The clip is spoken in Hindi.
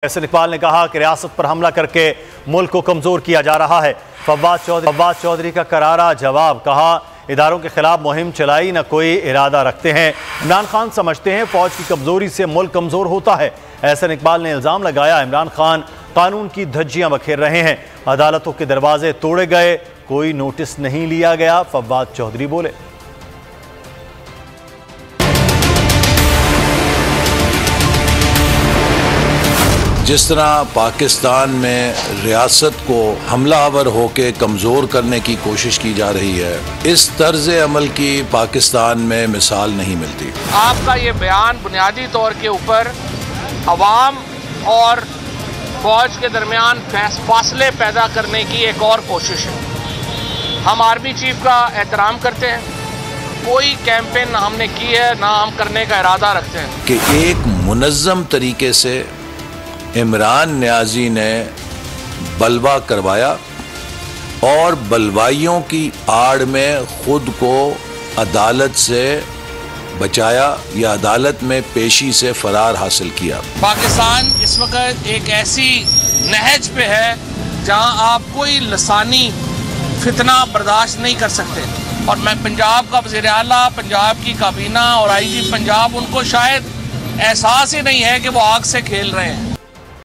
एहसन इकबाल ने कहा कि रियासत पर हमला करके मुल्क को कमजोर किया जा रहा है। फव्वाद चौधरी का करारा जवाब, कहा इदारों के खिलाफ मुहिम चलाई न कोई इरादा रखते हैं। इमरान खान समझते हैं फौज की कमजोरी से मुल्क कमजोर होता है। एहसन इकबाल ने इल्जाम लगाया इमरान खान कानून की धज्जियां बखेर रहे हैं। अदालतों के दरवाजे तोड़े गए, कोई नोटिस नहीं लिया गया। फव्वाद चौधरी बोले, जिस तरह पाकिस्तान में रियासत को हमलावर होकर कमज़ोर करने की कोशिश की जा रही है, इस तर्ज अमल की पाकिस्तान में मिसाल नहीं मिलती। आपका ये बयान बुनियादी तौर के ऊपर अवाम और फौज के दरमियान फासले पैदा करने की एक और कोशिश है। हम आर्मी चीफ का एहतराम करते हैं, कोई कैंपेन ना हमने की है ना हम करने का इरादा रखते हैं कि एक मुनज़्ज़म तरीके से इमरान न्याजी ने बलवा करवाया और बलवाइयों की आड़ में खुद को अदालत से बचाया या अदालत में पेशी से फरार हासिल किया। पाकिस्तान इस वक्त एक ऐसी नहज पे है जहां आप कोई लसानी फितना बर्दाश्त नहीं कर सकते। और मैं पंजाब का वज़ीर आला, पंजाब की काबीना और IG पंजाब, उनको शायद एहसास ही नहीं है कि वो आग से खेल रहे हैं।